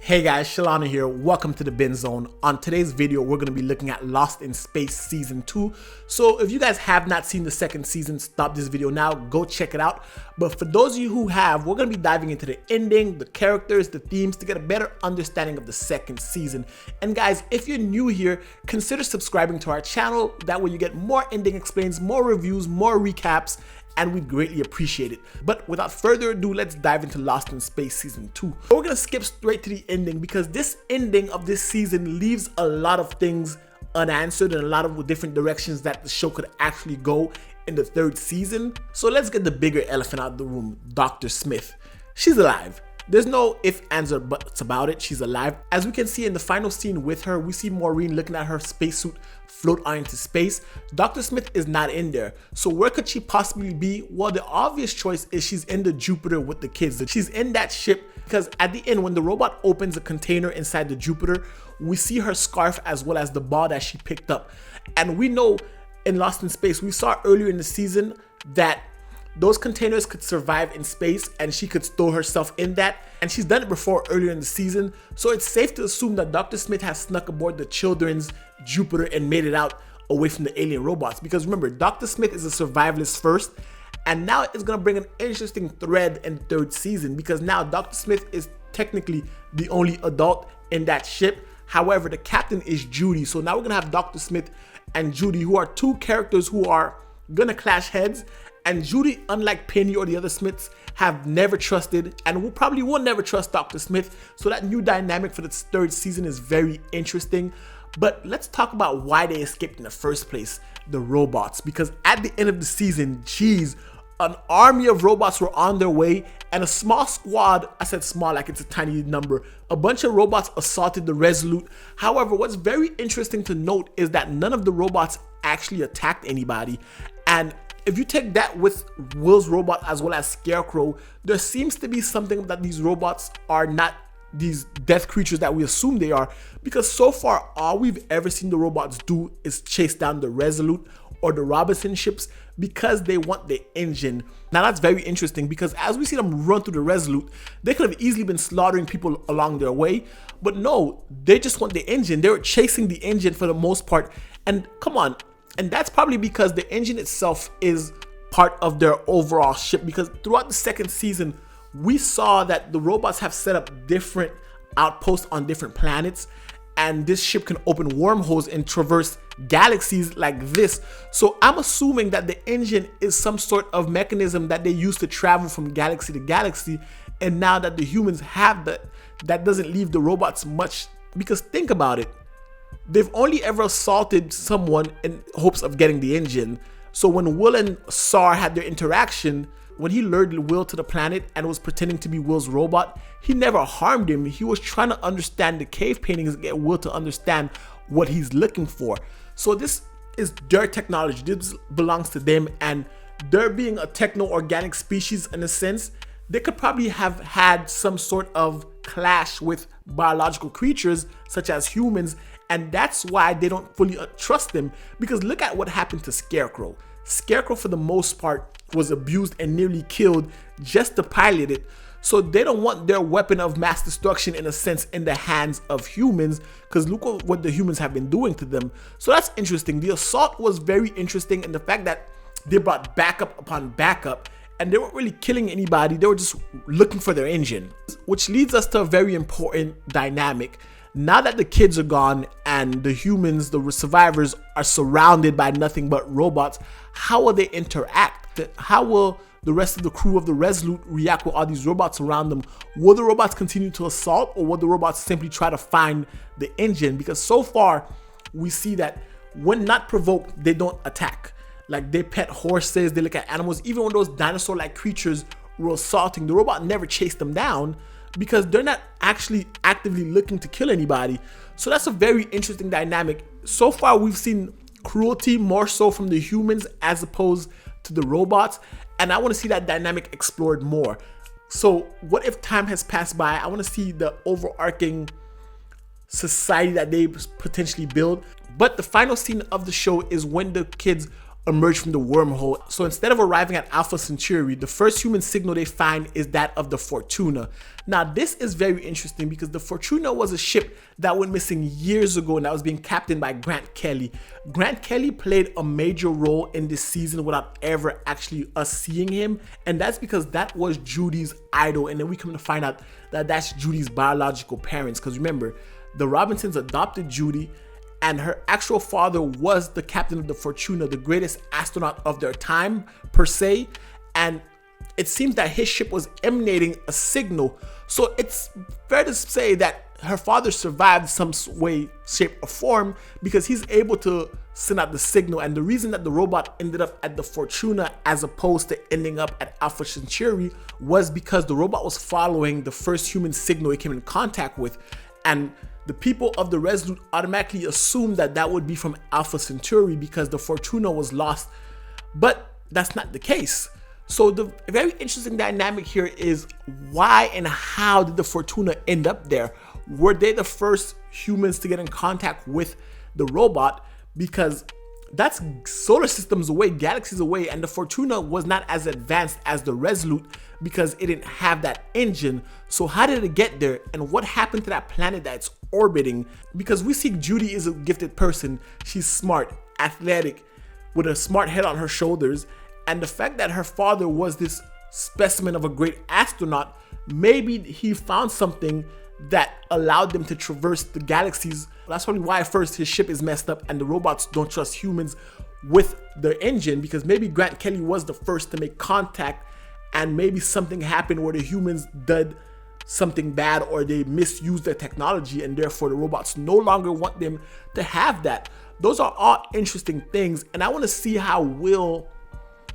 Hey guys, Shalana here. Welcome to the Binge Zone. On today's video, we're going to be looking at Lost in Space Season 2. So if you guys have not seen the second season, stop this video now, go check it out. But for those of you who have, we're going to be diving into the ending, the characters, the themes to get a better understanding of the second season. And guys, if you're new here, consider subscribing to our channel. That way you get more ending explains, more reviews, more recaps, and we'd greatly appreciate it. But without further ado, let's dive into Lost in Space Season 2. We're gonna skip straight to the ending because this ending of this season leaves a lot of things unanswered and a lot of different directions that the show could actually go in the third season. So let's get the bigger elephant out of the room, Dr. Smith. She's alive. There's no ifs, ands, or buts about it. She's alive. As we can see in the final scene with her, we see Maureen looking at her spacesuit float out into space. Dr. Smith is not in there. So where could she possibly be? Well, the obvious choice is she's in the Jupiter with the kids. She's in that ship because at the end, when the robot opens a container inside the Jupiter, we see her scarf as well as the ball that she picked up. And we know in Lost in Space, we saw earlier in the season that those containers could survive in space and she could store herself in that. And she's done it before earlier in the season. So it's safe to assume that Dr. Smith has snuck aboard the children's Jupiter and made it out away from the alien robots. Because remember, Dr. Smith is a survivalist first. And now it's going to bring an interesting thread in the third season because now Dr. Smith is technically the only adult in that ship. However, the captain is Judy. So now we're going to have Dr. Smith and Judy, who are two characters who are going to clash heads. And Judy, unlike Penny or the other Smiths, have never trusted and will never trust Dr. Smith. So that new dynamic for the third season is very interesting. But let's talk about why they escaped in the first place, the robots. Because at the end of the season, geez, an army of robots were on their way and a small squad, I said small like it's a tiny number, a bunch of robots assaulted the Resolute. However, what's very interesting to note is that none of the robots actually attacked anybody. And if you take that with Will's robot as well as Scarecrow, there seems to be something that these robots are not these death creatures that we assume they are, because so far all we've ever seen the robots do is chase down the Resolute or the Robinson ships because they want the engine. Now that's very interesting because as we see them run through the Resolute, they could have easily been slaughtering people along their way, but no, they just want the engine. They were chasing the engine for the most part, and come on. And that's probably because the engine itself is part of their overall ship, because throughout the second season, we saw that the robots have set up different outposts on different planets, and this ship can open wormholes and traverse galaxies like this. So I'm assuming that the engine is some sort of mechanism that they use to travel from galaxy to galaxy, and now that the humans have that doesn't leave the robots much, because think about it. They've only ever assaulted someone in hopes of getting the engine. So when Will and Sar had their interaction, when he lured Will to the planet and was pretending to be Will's robot, he never harmed him. He was trying to understand the cave paintings and get Will to understand what he's looking for. So this is their technology. This belongs to them, and they're being a techno-organic species in a sense. They could probably have had some sort of clash with biological creatures such as humans, and that's why they don't fully trust them, because look at what happened to Scarecrow. Scarecrow, for the most part, was abused and nearly killed just to pilot it. So they don't want their weapon of mass destruction, in a sense, in the hands of humans, because look what the humans have been doing to them. So that's interesting. The assault was very interesting, and the fact that they brought backup upon backup, and they weren't really killing anybody, they were just looking for their engine. Which leads us to a very important dynamic. Now that the kids are gone and the humans, the survivors, are surrounded by nothing but robots, how will they interact? How will the rest of the crew of the Resolute react with all these robots around them? Will the robots continue to assault, or will the robots simply try to find the engine? Because so far, we see that when not provoked, they don't attack. Like, they pet horses, they look at animals. Even when those dinosaur-like creatures were assaulting, the robot never chased them down, because they're not actually actively looking to kill anybody. So that's a very interesting dynamic. So far, we've seen cruelty more so from the humans as opposed to the robots, and I want to see that dynamic explored more. So what if time has passed by? I want to see the overarching society that they potentially build. But the final scene of the show is when the kids emerge from the wormhole. So instead of arriving at Alpha Centauri, the first human signal they find is that of the Fortuna. Now this is very interesting because the Fortuna was a ship that went missing years ago and that was being captained by Grant Kelly. Grant Kelly played a major role in this season without ever actually us seeing him, and that's because that was Judy's idol, and then we come to find out that that's Judy's biological parents. Because remember, the Robinsons adopted Judy, and her actual father was the captain of the Fortuna, the greatest astronaut of their time per se, and it seems that his ship was emanating a signal. So it's fair to say that her father survived some way, shape, or form because he's able to send out the signal. And the reason that the robot ended up at the Fortuna as opposed to ending up at Alpha Centauri was because the robot was following the first human signal it came in contact with, and the people of the Resolute automatically assumed that that would be from Alpha Centauri because the Fortuna was lost, but that's not the case. So the very interesting dynamic here is why and how did the Fortuna end up there? Were they the first humans to get in contact with the robot? Because that's solar systems away, galaxies away, and the Fortuna was not as advanced as the Resolute because it didn't have that engine. So how did it get there, and what happened to that planet that it's orbiting? Because we see Judy is a gifted person. She's smart, athletic, with a smart head on her shoulders, and the fact that her father was this specimen of a great astronaut, maybe he found something that allowed them to traverse the galaxies. That's probably why at first his ship is messed up and the robots don't trust humans with their engine, because maybe Grant Kelly was the first to make contact and maybe something happened where the humans did something bad or they misused their technology and therefore the robots no longer want them to have that. Those are all interesting things, and I want to see how Will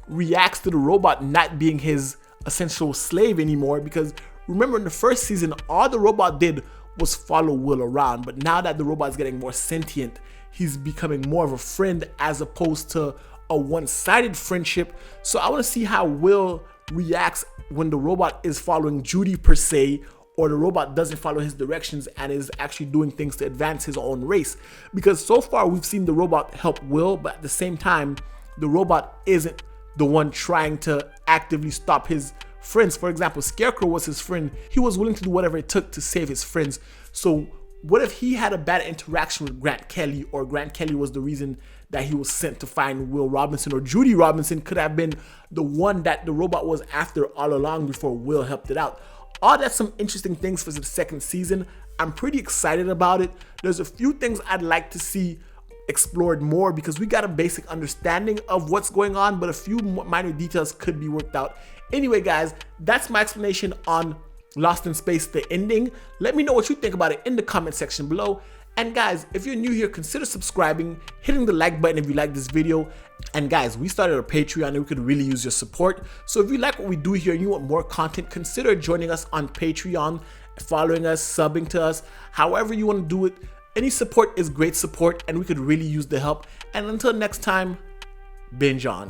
reacts to the robot not being his essential slave anymore, because remember in the first season all the robot did was follow Will around, but now that the robot is getting more sentient, he's becoming more of a friend as opposed to a one-sided friendship. So I want to see how Will reacts when the robot is following Judy per se, or the robot doesn't follow his directions and is actually doing things to advance his own race. Because so far we've seen the robot help Will, but at the same time the robot isn't the one trying to actively stop his friends. For example, Scarecrow was his friend. He was willing to do whatever it took to save his friends. So what if he had a bad interaction with Grant Kelly, or Grant Kelly was the reason that he was sent to find Will Robinson, or Judy Robinson could have been the one that the robot was after all along before Will helped it out. All that's some interesting things for the second season. I'm pretty excited about it. There's a few things I'd like to see explored more because we got a basic understanding of what's going on, but a few minor details could be worked out. Anyway guys, that's my explanation on Lost in Space, the ending. Let me know what you think about it in the comment section below. And guys, if you're new here, consider subscribing, hitting the like button if you like this video. And guys, we started a Patreon and we could really use your support. So if you like what we do here and you want more content, consider joining us on Patreon, following us, subbing to us, however you want to do it. Any support is great support and we could really use the help. And until next time, binge on.